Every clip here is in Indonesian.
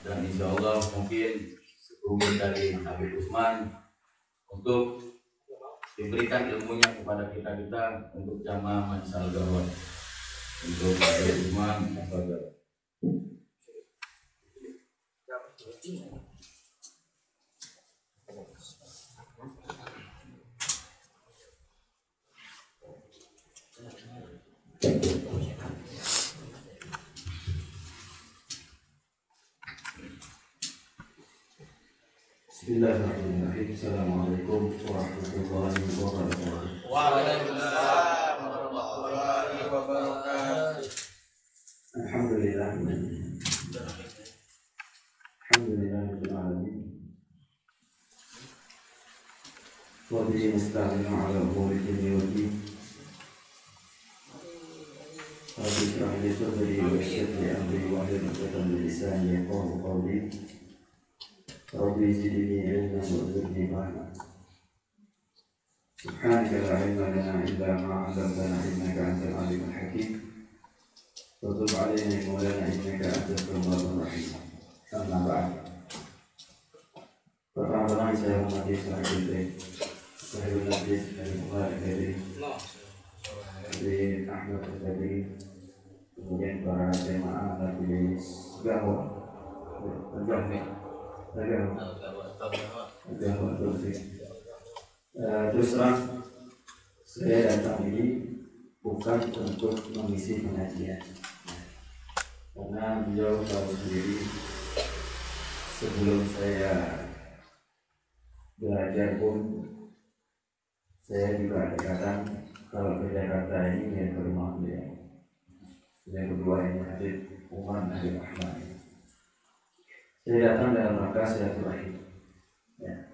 dan insya Allah mungkin serumin dari Habib Usman untuk diberikan ilmunya kepada kita untuk jamaah Mansal Gawat. Untuk Habib Usman apa Bismillahirrahmanirrahim. Assalamualaikum warahmatullahi wabarakatuh. Waalaikumsalam warahmatullahi wabarakatuh. Alhamdulillah. Alhamdulillahirabbil alamin. Wa bihi nasta'inu ala umuri dunya wad din. Rabbi shrah li sadri wa yassir li amri wahlul 'uqdatam min lisani yafqahu qawli. Rabbi zidni ilman warzuqni fahma. Subhanaka la ilma lana illa ma 'allamtana innaka antal alimul hakim. Wa tub 'alaina ya maulana innaka antat tawwabur rahim. Amma ba'd. Pertama-tama saya hormati sahabat Sahibul Majlis dari Umar dari Ahmad Al-Badri, kemudian para jemaah Majelis Gawat terus terang saya datang ini bukan untuk mengisi pengajian, karena beliau tahu sendiri sebelum saya belajar pun saya juga kadang kalau ke Jakarta ini ya ke rumah beliau. Yang kedua ini Habib Umar Habib Ahmad. Saya datang dalam rangka silaturahim. Ya.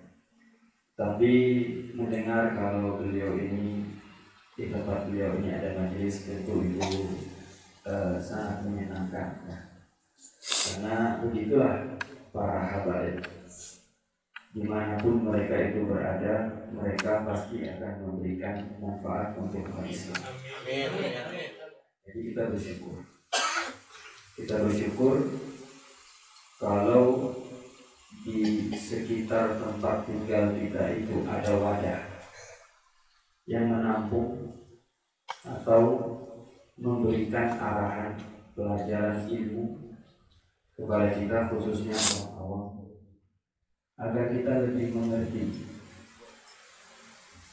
Tapi mendengar kalau beliau ini di tempat beliau ini ada majelis, tentu itu sangat menyenangkan. Ya. Karena begitulah para habaib. Dimanapun mereka itu berada, mereka pasti akan memberikan manfaat untuk umat Islam. Jadi kita bersyukur. Kita bersyukur kalau di sekitar tempat tinggal kita itu ada wadah yang menampung atau memberikan arahan pelajaran ilmu kepada kita, khususnya orang awam, agar kita lebih mengerti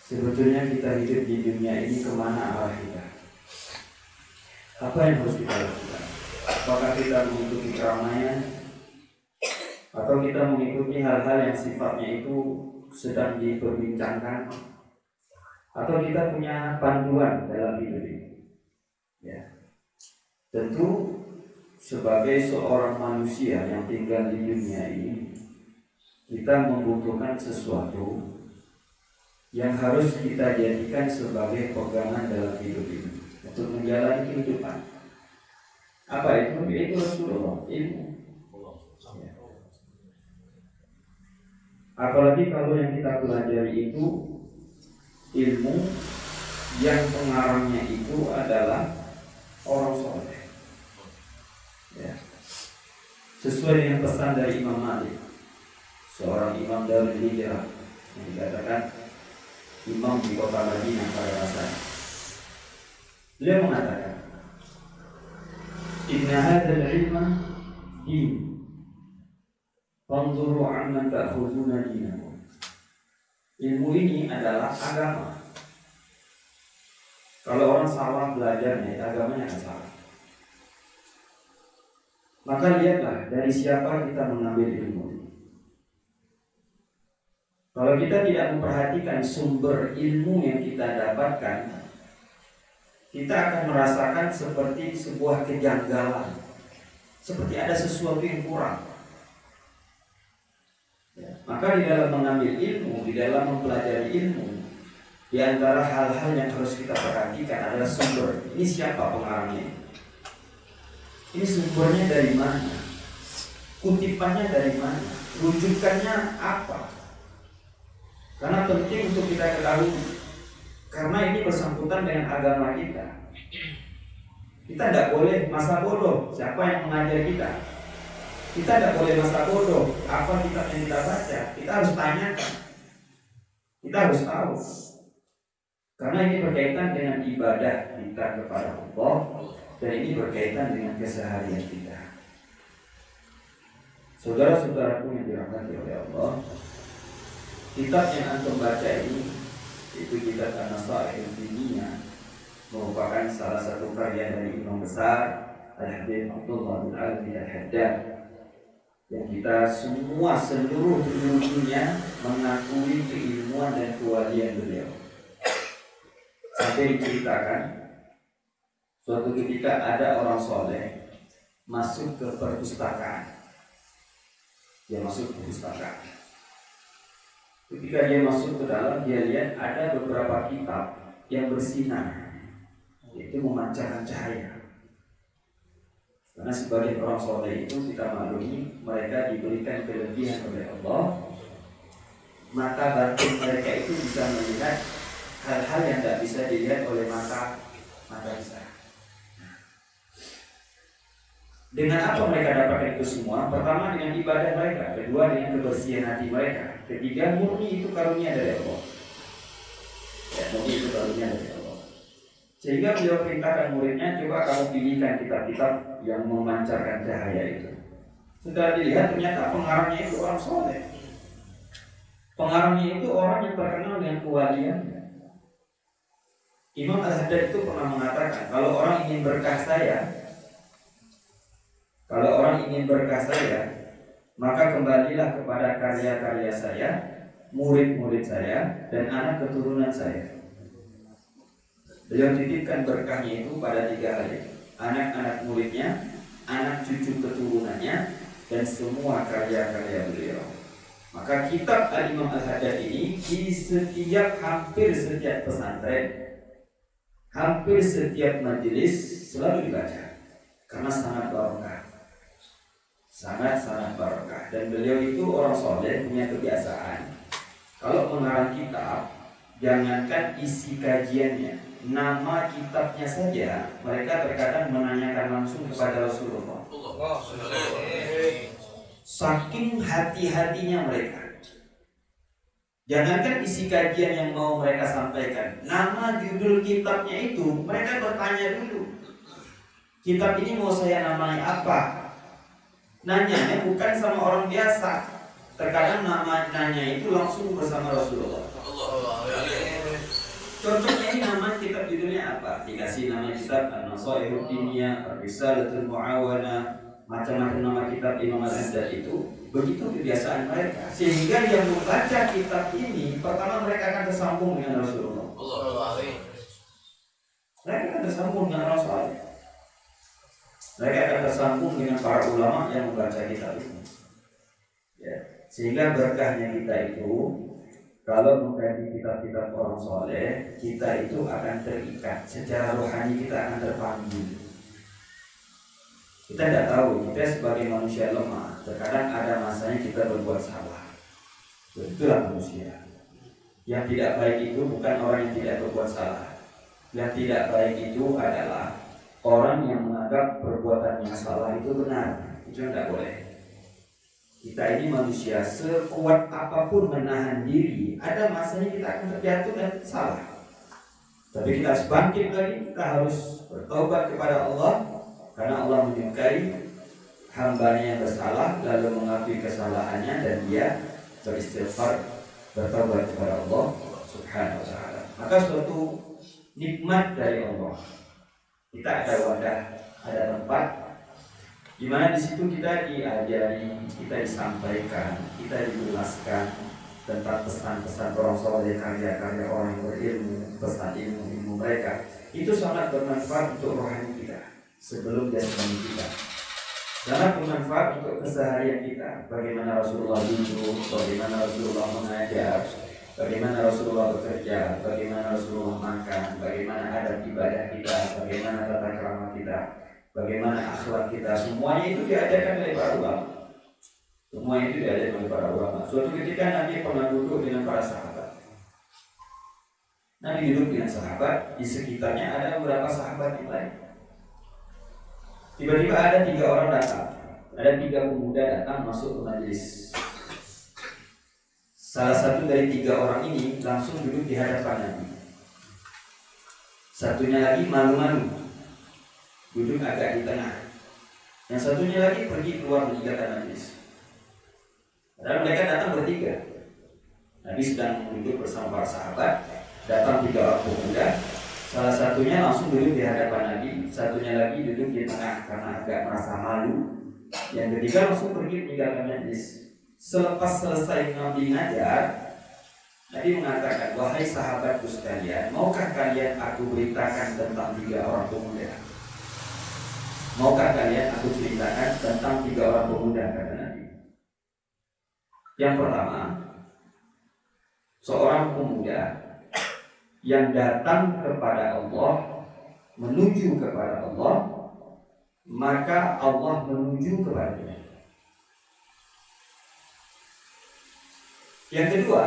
sebetulnya kita hidup di dunia ini kemana arah kita, apa yang harus kita lakukan. Apakah kita mengikuti keramaian atau kita mengikuti hal-hal yang sifatnya itu sedang diperbincangkan, atau kita punya panduan dalam hidup ini. Ya. Tentu sebagai seorang manusia yang tinggal di dunia ini, kita membutuhkan sesuatu yang harus kita jadikan sebagai pegangan dalam hidup ini untuk menjalani kehidupan. Apa itu? Itu Rasulullah, ilmu. Ya. Apalagi kalau yang kita pelajari itu ilmu yang pengarangnya itu adalah orang soleh. Ya. Sesuai dengan pesan dari Imam Malik, seorang imam dari hijrah yang dikatakan imam di kota Madinah pada masanya. Beliau mengatakan, inna hadzal ilma din, fanzuru amman ta'khuduna dinakum. Ilmu ini adalah agama. Kalau orang salah belajarnya, agamanya akan salah. Maka lihatlah dari siapa kita mengambil ilmu. Kalau kita tidak memperhatikan sumber ilmu yang kita dapatkan, kita akan merasakan seperti sebuah kejanggalan, seperti ada sesuatu yang kurang. Ya. Maka di dalam mengambil ilmu, di dalam mempelajari ilmu, di antara hal-hal yang harus kita perhatikan adalah sumber. Ini siapa pengarangnya? Ini sumbernya dari mana? Kutipannya dari mana? Rujukannya apa? Karena penting untuk kita ketahui, karena ini bersangkutan dengan agama kita. Kita tidak boleh masa bodoh. Siapa yang mengajar kita? Kita tidak boleh masa bodoh. Apa kitab yang kita baca, kita harus tanyakan. Kita harus tahu. Karena ini berkaitan dengan ibadah kita kepada Allah, dan ini berkaitan dengan keseharian kita. Saudara-saudaraku yang dirahmati oleh Allah, kitab yang antum baca ini, itu kitab An-Nasaih Al-Diniyah, merupakan salah satu karya dari imam besar Al-Habib Abdullah bin Alwi Al-Haddad, yang kita semua seluruh dunia mengakui keilmuan dan kewalian beliau. Sampai diceritakan suatu ketika ada orang soleh masuk ke perpustakaan. Dia masuk ke perpustakaan. Ketika dia masuk ke dalam, dia lihat ada beberapa kitab yang bersinar, itu memancarkan cahaya. Karena sebagai orang soleh itu kita maklumi, mereka diberikan kelebihan oleh Allah. Mata batin mereka itu bisa melihat hal-hal yang tidak bisa dilihat oleh mata bisa. Dengan apa mereka dapatkan itu semua? Pertama dengan ibadah mereka, kedua dengan kebersihan hati mereka, ketiga murni itu karunia dari Allah. Ya, murni itu karunia dari Allah. Sehingga beliau perintahkan muridnya, coba kamu pilihkan kitab-kitab yang memancarkan cahaya itu. Setelah dilihat ternyata pengarangnya itu orang soleh. Pengarangnya itu orang yang terkenal dengan kewaliannya. Imam Al-Haddad itu pernah mengatakan, kalau orang ingin berkah saya, maka kembalilah kepada karya-karya saya, murid-murid saya, dan anak keturunan saya. Beliau titipkan berkahnya itu pada 3 hal: anak-anak muridnya, anak cucu keturunannya, dan semua karya-karya beliau. Maka kitab Al-Imam Al-Haddad ini di hampir setiap pesantren, hampir setiap majelis selalu dibaca, karena sangat barokah, sangat barokah. Dan beliau itu orang soleh, punya kebiasaan kalau mengarang kitab, jangankan isi kajiannya, nama kitabnya saja mereka terkadang menanyakan langsung kepada Rasulullah. Saking hati-hatinya mereka. Jangankan isi kajian yang mau mereka sampaikan, nama judul kitabnya itu mereka bertanya dulu. Kitab ini mau saya namai apa? Nanyanya bukan sama orang biasa. Terkadang nanya itu langsung bersama Rasulullah. Cocoknya ini nama kitab judulnya apa? Dikasih nama kitab An-Nasaih Al-Diniyah, Ar-Risalatul Mu'awana, macam-macam nama kitab Imam Al-Haddad itu. Begitu kebiasaan mereka, sehingga yang membaca kitab ini pertama mereka akan tersambung dengan Rasulullah. Mereka akan tersambung dengan Rasulullah. Mereka akan tersambung dengan para ulama yang membaca kitab ini. Ya, sehingga berkahnya kita itu, kalau mengkaji kitab-kitab orang soleh, kita itu akan terikat secara rohani, kita akan terpanggil. Kita tidak tahu, kita sebagai manusia lemah, terkadang ada masanya kita berbuat salah. Itulah manusia. Yang tidak baik itu bukan orang yang tidak berbuat salah. Yang tidak baik itu adalah orang yang menganggap perbuatan yang salah itu benar. Itu tidak boleh. Kita ini manusia, sekuat apapun menahan diri, ada masanya kita akan terjatuh dan salah. Tapi kita harus bangkit lagi, kita harus bertobat kepada Allah. Karena Allah menyukai hambanya yang bersalah lalu mengakui kesalahannya dan dia beristighfar, bertobat kepada Allah Subhanahu wa ta'ala. Maka suatu nikmat dari Allah. Kita ada wadah, ada tempat di mana di situ kita diajari, kita disampaikan, kita dijelaskan tentang pesan-pesan orang soleh, karya-karya orang yang berilmu, pesan ilmu mereka. Itu sangat bermanfaat untuk rohani kita. Sebelum jasmani kita, sangat bermanfaat untuk keseharian kita. Bagaimana Rasulullah duduk, bagaimana Rasulullah mengajar, bagaimana Rasulullah bekerja, bagaimana Rasulullah makan, bagaimana adab ibadah kita, bagaimana tata krama kita, bagaimana akhlak kita. Semuanya itu diajarkan oleh para ulama. Semua itu diajarkan oleh para ulama. Suatu ketika Nabi pernah duduk dengan para sahabat. Nabi duduk dengan sahabat, di sekitarnya ada beberapa sahabat yang lain. Tiba-tiba ada 3 orang datang. Ada 3 pemuda datang masuk ke majelis. Salah satu dari 3 orang ini langsung duduk di hadapan Nabi. Satunya lagi malu-malu, duduk agak di tengah. Yang satunya lagi pergi keluar meninggalkan majelis. Padahal mereka datang bertiga. Nabi sedang duduk bersama para sahabat. Datang 3 orang pemuda. Salah satunya langsung duduk di hadapan Nabi, satunya lagi duduk di tengah karena agak merasa malu. Yang ketiga langsung pergi meninggalkan majelis. Selepas selesai Nabi ngajar, Nabi mengatakan, wahai sahabatku sekalian, maukah kalian aku beritakan tentang 3 orang pemuda? Maukah kalian aku ceritakan tentang 3 orang pemuda, kata Nabi. Yang pertama, seorang pemuda yang datang kepada Allah, menuju kepada Allah, maka Allah menuju kepadanya. Yang kedua,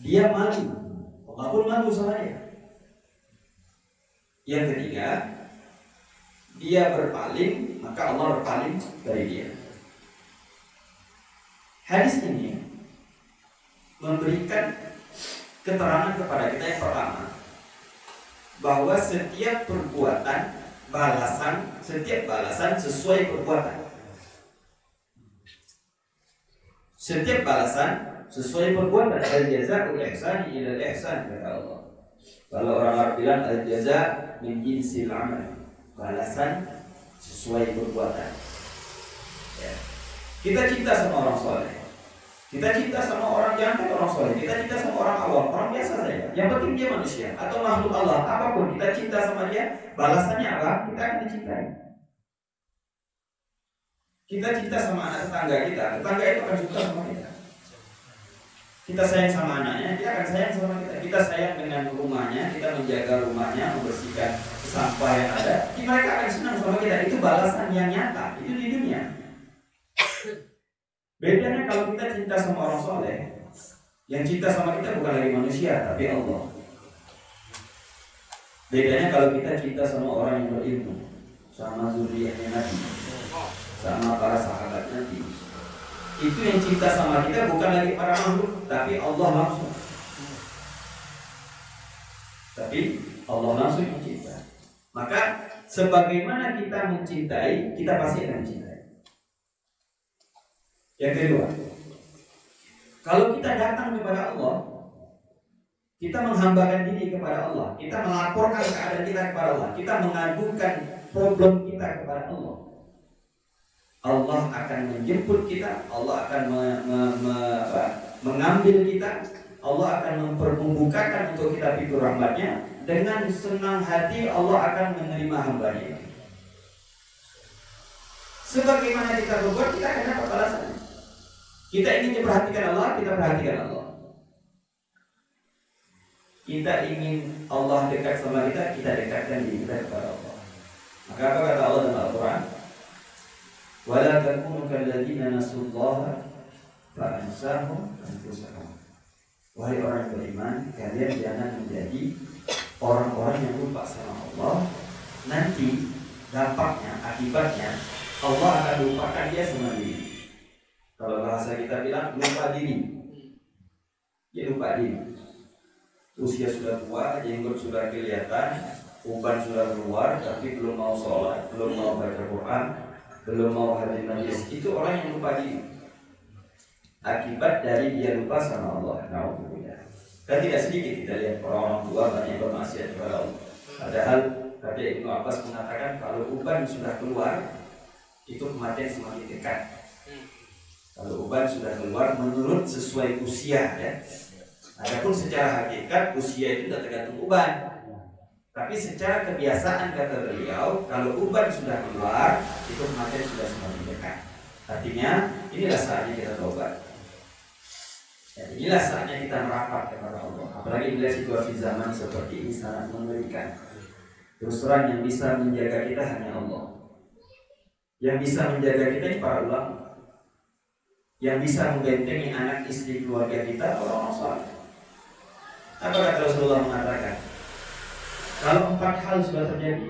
dia malu, Allah pun malu sama dia. Yang ketiga, dia berpaling, maka Allah berpaling dari dia. Hadis ini memberikan keterangan kepada kita yang pertama, bahwa setiap perbuatan setiap balasan sesuai perbuatan. Setiap balasan sesuai perbuatan. Al-jaza'ul ihsani ila al-ihsan, kata Allah. Kalau orang Arab bilang al-jaza' min jinsil amal, balasan sesuai perbuatan. Ya. Kita cinta sama orang soleh, kita cinta sama orang jangan orang soleh, kita cinta sama orang awam, orang biasa saja. Yang penting dia manusia atau makhluk Allah, apapun kita cinta sama dia, balasannya apa? Kita akan dicintai. Kita cinta sama anak tetangga kita, tetangga itu akan suka sama kita. Kita sayang sama anaknya, dia akan sayang sama kita. Kita sayang dengan rumahnya, kita menjaga rumahnya, membersihkan sampah yang ada, mereka akan senang sama kita. Itu balasan yang nyata, itu di dunia. Bedanya kalau kita cinta sama orang soleh, yang cinta sama kita bukan lagi manusia, tapi Allah. Bedanya kalau kita cinta sama orang yang berilmu, sama zuriyahnya Nabi, sama para sahabat Nabi, itu yang cinta sama kita bukan lagi para makhluk, tapi Allah langsung. Tapi Allah langsung mencinta. Maka sebagaimana kita mencintai, kita pasti akan mencintai. Yang kedua, kalau kita datang kepada Allah, kita menghambakan diri kepada Allah, kita melaporkan keadaan kita kepada Allah, kita mengadukan problem kita kepada Allah, Allah akan menjemput kita, Allah akan mengambil kita, Allah akan membukakan untuk kita pintu rahmatnya. Dengan senang hati Allah akan menerima hambanya. Sebagaimana kita berbuat, kita akan dapat balasan. Kita ingin diperhatikan Allah, kita perhatikan Allah. Kita ingin Allah dekat sama kita, kita dekatkan diri kita kepada Allah. Maka apa kata Allah dalam Al-Quran? وَلَا تَكُونُوا كَالَّذِينَ نَسُوا اللَّهَ فَأَنْسَاهُمْ أَنفُسَهُمْ. Wahai orang beriman, kalian jangan menjadi orang-orang yang lupa sama Allah. Nanti dampaknya, akibatnya Allah akan lupakan dia sama diri. Kalau bahasa kita bilang lupa diri, dia lupa diri. Usia sudah tua, jenggot sudah kelihatan, uban sudah keluar, tapi belum mau sholat, belum mau baca Quran, belum mau hadir majlis. Itu orang yang lupa diri. Akibat dari dia lupa sama Allah. Nauzubillah. Dan tidak sedikit kita lihat orang-orang tua banyak bermaksiat kepada Allah. Padahal kata Ibnu Abbas mengatakan kalau uban sudah keluar, itu kematian semakin dekat. Kalau uban sudah keluar menurut sesuai usia, ya. Adapun secara hakikat usia itu tidak tergantung uban. Tapi secara kebiasaan kata beliau, kalau uban sudah keluar, itu kematian sudah semakin dekat. Artinya inilah saatnya kita tobat. Ya, inilah saatnya kita merapat kepada Allah. Apalagi bila situasi zaman seperti ini sangat mengerikan. Terus terang yang bisa menjaga kita hanya Allah. Yang bisa menjaga kita ini para ulama. Yang bisa membentengi anak istri keluarga kita orang-orang saleh. Apa kata Rasulullah mengatakan? Kalau 4 hal sudah terjadi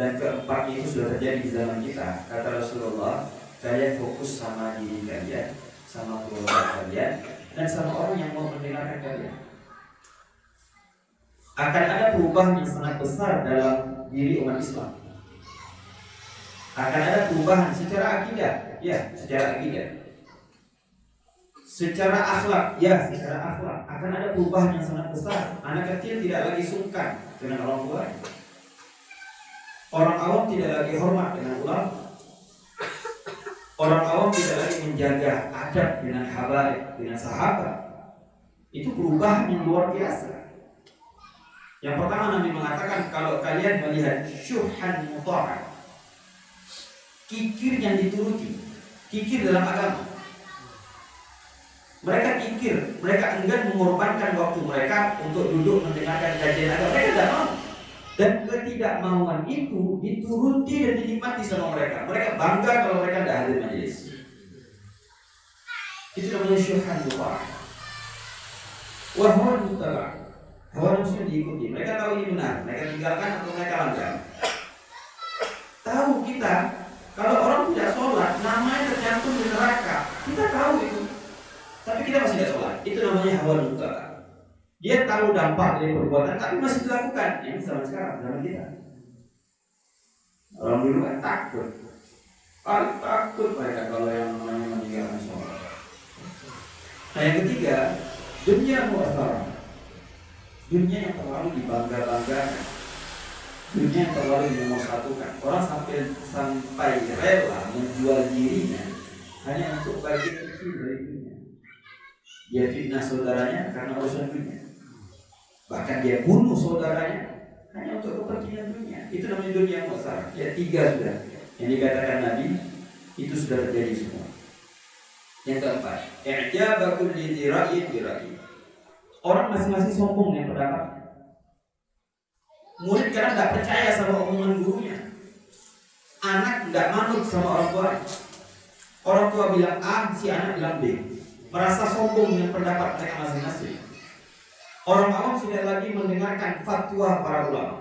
Dan keempat itu sudah terjadi di zaman kita. Kata Rasulullah, kalian fokus sama diri kalian, sama keluarga kalian, dan sama orang yang mau mendengarkan kalian. Akan ada perubahan yang sangat besar dalam diri umat Islam. Akan ada perubahan secara akidah, ya, secara akidah. Secara akhlak, ya, secara akhlak. Akan ada perubahan yang sangat besar. Anak kecil tidak lagi sungkan dengan orang tua. Orang awam tidak lagi hormat dengan ulama. Orang awam tidak lagi menjaga adab dengan habaib, dengan sahabat. Itu perubahan yang luar biasa. Yang pertama Nabi mengatakan, kalau kalian melihat syuhan muta'ah, kikir yang dituruti, kikir dalam agama. Mereka kikir, mereka enggan mengorbankan waktu mereka untuk duduk mendengarkan kajian agama. Mereka tidak mau. Dan ketidakmauan itu dituruti dan dinikmati sama mereka. Mereka bangga kalau mereka tidak hadir majelis. Itu namanya syuhan muta'ah. Wahwan muta'ah. Hawa nafsu diikuti. Mereka tahu ini benar, mereka tinggalkan atau mereka langgar. Tahu kita, kalau orang tidak sholat, namanya tercantum di neraka. Kita tahu itu, tapi kita masih tidak sholat. Itu namanya hawa nafsu. Dia tahu dampak dari perbuatan, tapi masih dilakukan. Ini zaman sekarang, zaman kita. Orang dulu kan takut, paling takut mereka kalau yang namanya meninggalkan sholat. Nah yang ketiga, dunia mu'asarah. Dunia yang terlalu dibangga-banggakan, dunia yang terlalu dinomorsatukan. Orang sampai rela menjual dirinya hanya untuk bagian kecil dari dunia. Dia fitnah saudaranya karena urusan dunia. Bahkan dia bunuh saudaranya hanya untuk kepentingan dunia. Itu namanya dunia mu'asarah. Ya, 3 sudah. Yang dikatakan Nabi itu sudah terjadi semua. Yang keempat, i'jaba kulli dzira'in bi ra'yi. Orang masing-masing sombong dengan pendapatnya. Murid kadang tidak percaya sama omongan gurunya. Anak tidak manut sama orang tua. Orang tua bilang A, si anak bilang B. Merasa sombong dengan pendapat mereka masing-masing. Orang awam tidak lagi mendengarkan fatwa para ulama.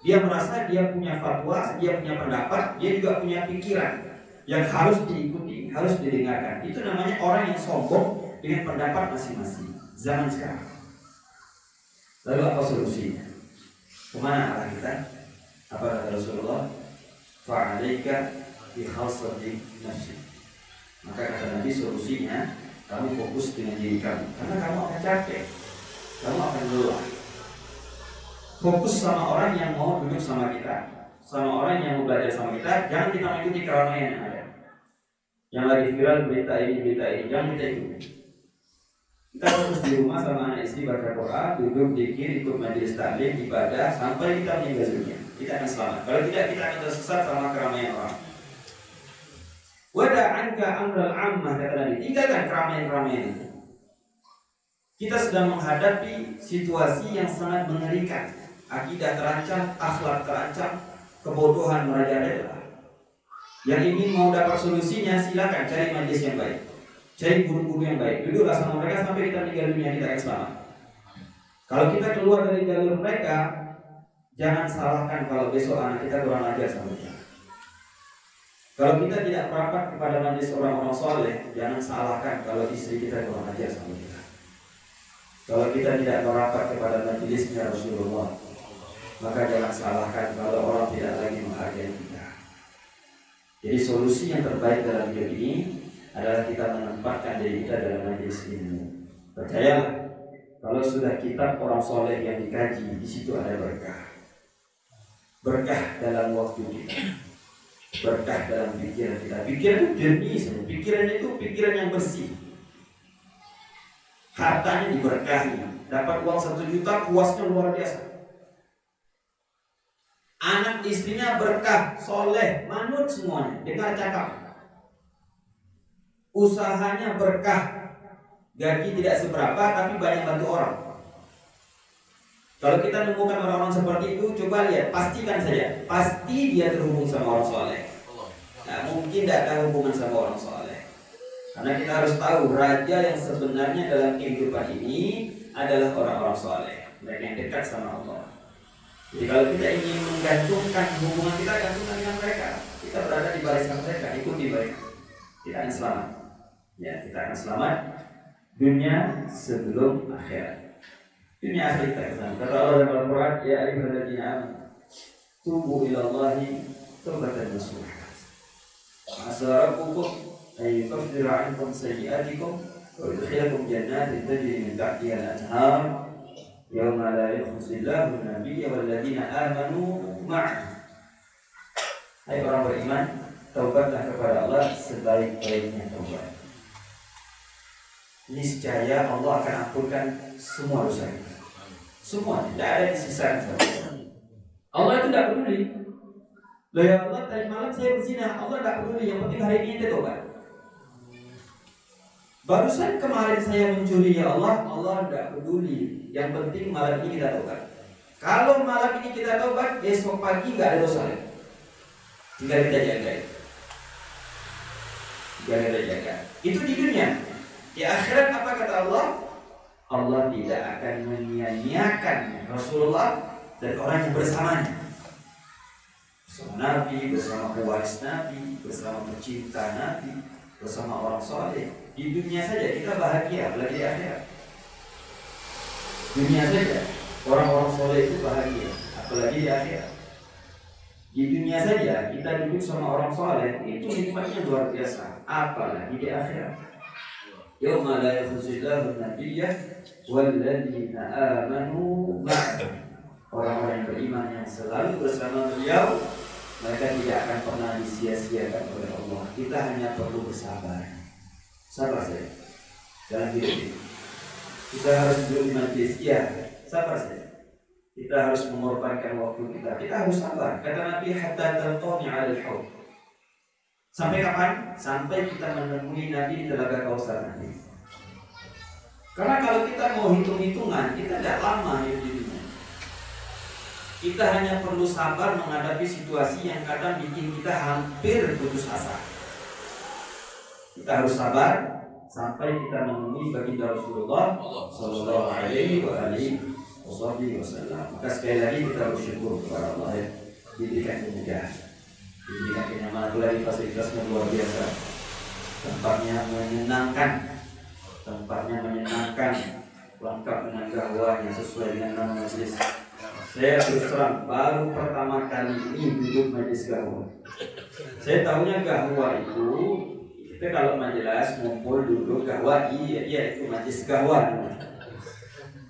Dia merasa dia punya fatwa, dia punya pendapat, dia juga punya pikiran yang harus diikuti, harus didengarkan. Itu namanya orang yang sombong dengan pendapat masing-masing. Zaman sekarang. Lalu apa solusinya? Kemana arah kita? Apa kata Rasulullah? Fa'alaika bi khalsati nafsi. Maka kata Nabi, solusinya kamu fokus dengan diri kamu. Karena kamu akan capek, kamu akan lelah. Fokus sama orang yang mau duduk sama kita, sama orang yang mau belajar sama kita. Jangan kita mengikuti keramaian yang ada, yang lagi viral berita ini, jangan kita ikuti. Kita fokus di rumah sama anak istri, baca Quran, duduk zikir, ikut majelis taklim, ibadah sampai kita meninggal dunia. Kita akan selamat. Kalau tidak, kita akan tersesat sama keramaian orang. Wada'anka amral ammah, kata Nabi, tinggalkan keramaian-keramaian itu. Kita sedang menghadapi situasi yang sangat mengerikan. Akidah terancam, akhlak terancam, kebodohan merajalela. Yang ingin mau dapat solusinya, silakan cari majelis yang baik. Cari guru-guru yang baik. Duduklah sama mereka sampai kita meninggal dunia, kita akan selamat. Kalau kita keluar dari jalur mereka, jangan salahkan kalau besok anak kita kurang ajar sama kita. Kalau kita tidak merapat kepada majelis orang-orang soleh, jangan salahkan kalau istri kita kurang ajar sama kita. Kalau kita tidak merapat kepada majelisnya Rasulullah, maka jangan salahkan kalau orang tidak lagi menghargai kita. Jadi solusi yang terbaik dalam hidup ini adalah kita menempatkan diri kita dalam majelis ilmu. Percayalah, kalau sudah kitab orang soleh yang dikaji, di situ ada berkah. Berkah dalam waktu kita, berkah dalam pikiran kita. Pikiran itu jernih, pikiran itu pikiran yang bersih. Hartanya diberkahi, dapat uang 1 juta, puasnya luar biasa. Anak istrinya berkah, soleh, manut semuanya, dengar cakap. Usahanya berkah, gaji tidak seberapa tapi banyak bantu orang. Kalau kita menemukan orang-orang seperti itu, coba lihat, pastikan saja, pasti dia terhubung sama orang soleh. Nah, mungkin tidak ada hubungan sama orang soleh. Karena kita harus tahu, raja yang sebenarnya dalam kehidupan ini adalah orang-orang soleh, mereka yang dekat sama Allah. Jadi kalau kita ingin menggantungkan hubungan kita, gantungkan dengan mereka. Kita berada di barisan mereka, ikuti mereka. Kita akan selamat. Ya, kita akan selamat dunia sebelum akhirat. Dunia akhirat kita selamat. Kata Allah dalam Al-Quran, ya ayyuhalladzina amanu tubu ilallahi taubatan nasuha. Asa rabbukum an yukaffira ankum sayyi'atikum wa yudkhilakum jannatin tajri min tahtiha al-anhar yawma la yukhzillahu an-nabiyya walladzina amanu ma'ahu. Hai orang beriman, taubatlah kepada Allah sebaik-baiknya taubat. Niscaya Allah akan ampunkan semua dosa kita. Semua, tidak ada yang disisakan. Allah itu tidak peduli. Loh ya Allah, tadi malam saya berzina, Allah tidak peduli. Yang penting hari ini kita tobat. Barusan kemarin saya mencuri, ya Allah, Allah tidak peduli. Yang penting malam ini kita tobat. Kalau malam ini kita tobat, besok pagi nggak ada dosa lagi. Tinggal kita jaga. Tinggal kita jaga. Itu di dunia. Di akhirat apa kata Allah? Allah tidak akan menyia-nyiakan Rasulullah dan orang yang bersamanya. Bersama Nabi, bersama pewaris Nabi, bersama pecinta Nabi, bersama orang soleh. Di dunia saja kita bahagia, apalagi di akhirat. Dunia saja orang-orang soleh itu bahagia, apalagi di akhirat. Di dunia saja kita duduk sama orang soleh itu nikmatnya luar biasa, apalagi di akhirat. Yauma la yukhzillahu an-nabiyya walladzina amanu ma'ahu. Orang-orang yang beriman yang selalu bersama beliau, mereka tidak akan pernah disia-siakan oleh Allah. Kita hanya perlu bersabar. Sabar saja dalam hidup ini. Kita harus duduk di majlis, ya, sabar saja. Kita harus mengorbankan waktu kita. Kita harus sabar. Kata Nabi, hatta talqani 'alal haud. Sampai kapan? Sampai kita menemui Nabi di Telaga Kausar nanti. Karena kalau kita mau hitung-hitungan, kita tidak lama hidup di dunia. Kita hanya perlu sabar menghadapi situasi yang kadang bikin kita hampir putus asa. Kita harus sabar sampai kita menemui baginda Rasulullah Sallallahu Alaihi Wasallam. Maka sekali lagi kita bersyukur kepada Allah ya, diberikan kemudahan, diberikan kenyamanan, lagi fasilitasnya luar biasa, tempatnya menyenangkan, lengkap dengan gahwanya sesuai dengan nama majelis. Saya terus terang baru pertama kali ini duduk majelis gahwa. Saya tahunya gahwa itu kita kalau majelis ngumpul duduk gahwa, iya itu majelis gahwa.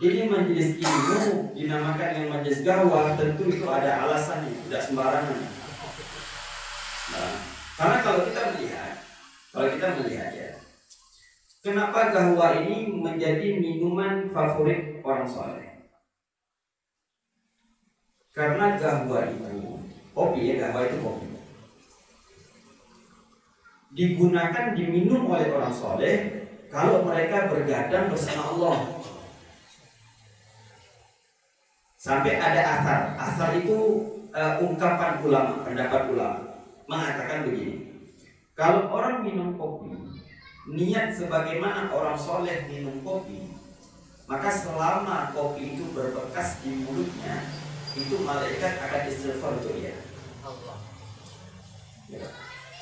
Ini majelis ilmu dinamakan yang majelis gahwa, tentu itu ada alasannya, tidak sembarangan. Nah, karena kalau kita melihat ya, kenapa gahwa ini menjadi minuman favorit orang soleh? Karena gahwa itu kopi, ya, gahwa itu kopi. Digunakan, diminum oleh orang soleh kalau mereka bergadang bersama Allah. Sampai ada asar itu ungkapan ulama, pendapat ulama mengatakan begini: kalau orang minum kopi, niat sebagaimana orang soleh minum kopi, maka selama kopi itu berbekas di mulutnya, itu malaikat akan istighfar untuk dia.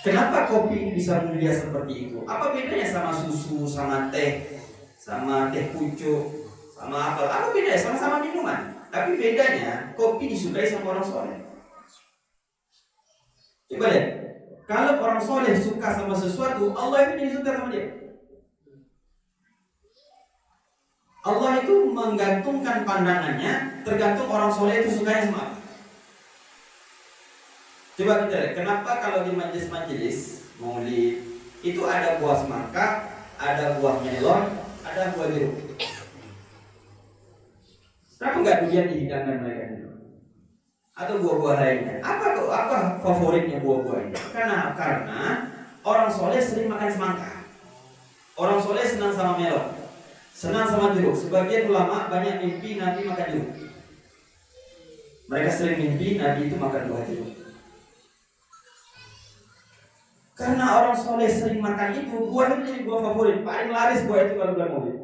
Kenapa kopi bisa mulia seperti itu? Apa bedanya sama susu, sama teh pucuk, sama apa? Apa bedanya? Sama-sama minuman. Tapi bedanya kopi disukai sama orang soleh. Coba lihat, kalau orang soleh suka sama sesuatu, Allah itu suka sama dia. Allah itu menggantungkan pandangannya tergantung orang soleh itu sukanya sama apa. Coba kita lihat, kenapa kalau di majelis maulid itu ada buah semangka, ada buah melon, ada buah jeruk. Kenapa nggak durian dihidangkan mereka itu? Atau buah-buah lainnya? Apa favoritnya buah-buah ini? Karena orang soleh sering makan semangka, orang soleh senang sama melon, senang sama jeruk. Sebagian ulama banyak mimpi Nabi makan jeruk. Mereka sering mimpi Nabi itu makan buah jeruk. Karena orang soleh sering makan itu, buah itu jadi buah favorit. Paling laris buah itu kalau bulan maulid.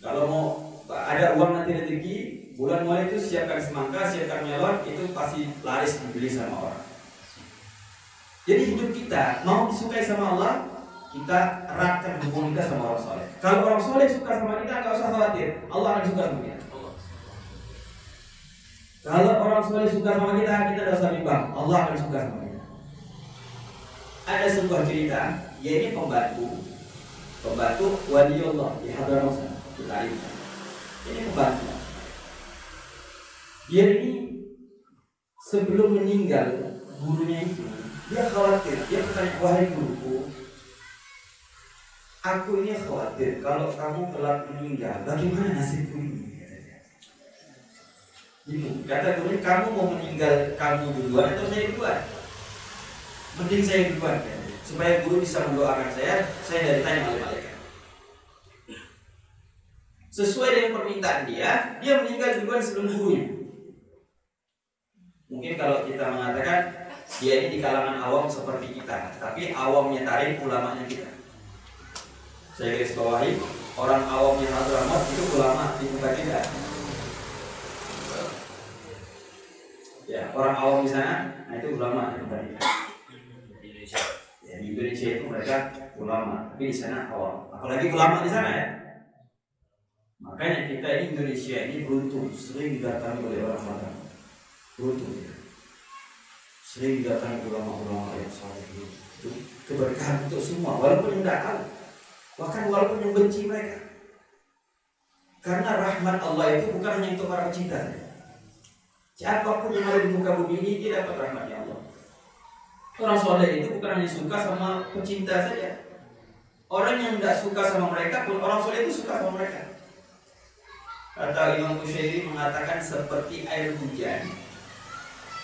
Kalau mau ada uang nanti rezeki, bulan mulai itu siapkan semangka, siapkan melon, itu pasti laris dibeli sama orang. Jadi hidup kita mau disukai sama Allah, kita eratkan hubungan kita sama orang soleh. Kalau orang soleh suka sama kita, nggak usah khawatir, Allah akan suka sama kita. Kalau orang soleh suka sama kita, kita tidak usah bimbang, Allah akan suka sama kita. Ada sebuah cerita, ya ini pembantu waliullah di Hadramaut kita ini pembantu. Dia ini sebelum meninggal gurunya itu, dia khawatir, dia bertanya, wahai guruku, aku ini khawatir kalau kamu kelak meninggal, bagaimana nasibku ini? Kata gurunya, kamu mau meninggal kamu duluan atau saya duluan? Mending saya duluan ya, supaya guru bisa mendoakan saya dari tanya oleh malaikat. Sesuai dengan permintaan dia meninggal duluan sebelum gurunya. Mungkin kalau kita mengatakan dia ini di kalangan awam seperti kita, tapi awamnya tarik, ulamanya kita. Saya garis bawahi, orang awamnya Hadramaut itu ulama di tempat kita. Ya, orang awam di sana, nah itu ulama di tempat kita. Ya, di Indonesia itu mereka ulama, tapi di sana awam. Apalagi ulama di sana ya. Makanya kita ini Indonesia ini beruntung, sering didatangi oleh orang Batak. Beruntung ya. Sering didatangi ulama-ulama yang saleh itu keberkahan untuk semua, walaupun yang tidak tahu, bahkan walaupun yang benci mereka. Karena rahmat Allah itu bukan hanya untuk para pecinta. Siapapun yang ada di muka bumi ini dia dapat rahmatnya Allah. Orang soleh itu bukan hanya suka sama pecinta saja. Orang yang tidak suka sama mereka pun orang soleh itu suka sama mereka. Kata Imam Bushairi mengatakan seperti air hujan,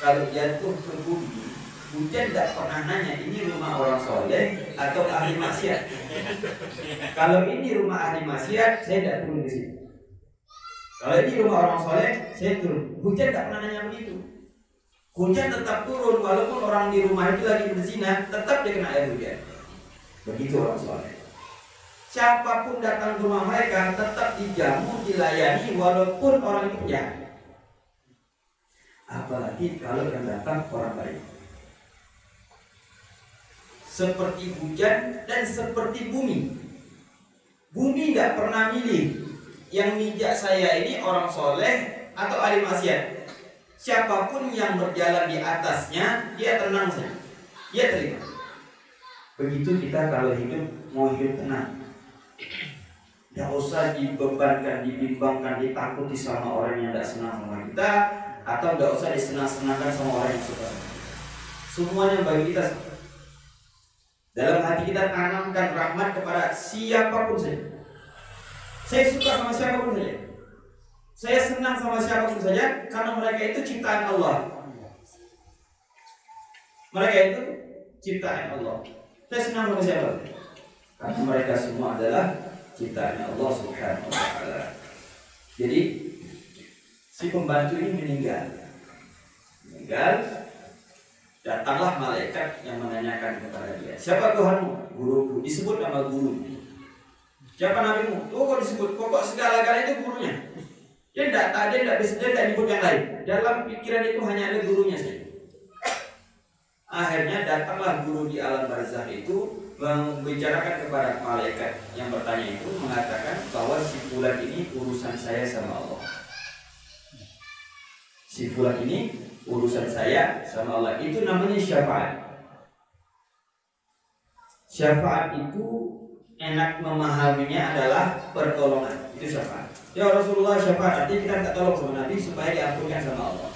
kalau jatuh ke bumi, hujan tidak pernah nanya ini rumah orang soleh atau ahli maksiat. Kalau ini rumah ahli maksiat, saya tidak turun di sini. Kalau ini rumah orang soleh, saya turun. Hujan tidak pernah nanya begitu. Hujan tetap turun walaupun orang di rumah itu lagi berzina, tetap dia kena air hujan. Begitu orang soleh. Siapapun datang ke rumah mereka tetap dijamu, dilayani walaupun orang itu jahat. Apalagi kalau yang datang orang baik. Seperti hujan dan seperti bumi. Bumi tidak pernah milih yang mijak saya ini orang soleh atau ahli maksiat. Siapapun yang berjalan di atasnya, dia tenang saja, dia terima. Begitu kita kalau hidup, mau hidup tenang. Tidak usah dibebankan, dibimbangkan, ditakuti sama orang yang tidak senang sama kita, atau tidak usah disenang-senangkan sama orang yang suka sama kita. Semuanya bagi kita. Dalam hati kita tanamkan rahmat kepada siapapun saja. Saya suka sama siapapun saja. Saya senang sama siapapun saja, karena mereka itu ciptaan Allah. Mereka itu ciptaan Allah. Saya senang sama siapa? Karena mereka semua adalah ciptaan Allah Subhanahu wa ta'ala. Jadi si pembantu ini meninggal, datanglah malaikat yang menanyakan kepada dia, siapa Tuhanmu? Guruku. Disebut nama guru. Siapa nabimu? Oh, kok disebut? Pokok segala-galanya itu gurunya. Dia tidak disebut yang lain. Dalam pikiran itu hanya ada gurunya saja. Akhirnya datanglah guru di alam barzakh itu membicarakan kepada malaikat yang bertanya itu, mengatakan bahwa si fulan ini urusan saya sama Allah. Si fulan ini urusan saya sama Allah. Itu namanya syafaat. Syafaat itu enak memahaminya adalah pertolongan. Itu syafaat. Ya Rasulullah, syafaat artinya kita minta tolong sama Nabi supaya diampunkan sama Allah.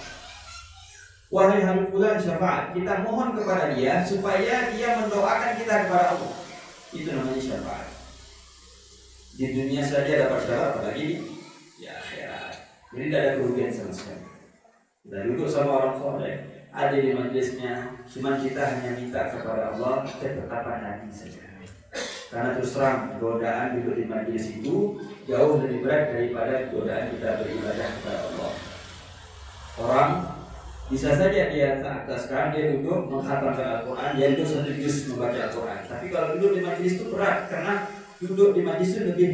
Wahai Habib fulan, syafaat, kita mohon kepada dia supaya dia mendoakan kita kepada Allah. Itu namanya syafaat. Di dunia saja dapat syafaat, apalagi di akhirat. Jadi tidak ada kerugian sama sekali. Kita duduk sama orang soleh, ada di majelisnya, cuma kita hanya minta kepada Allah ketetapan hati saja. Karena terus terang godaan duduk di majelis itu jauh lebih berat daripada godaan kita beribadah kepada Allah. Orang bisa saja dia sekarang dia duduk menghatamkan Al-Quran, dia duduk 1 juz membaca Al-Quran. Tapi kalau duduk di majelis itu berat, karena duduk di majelis itu lebih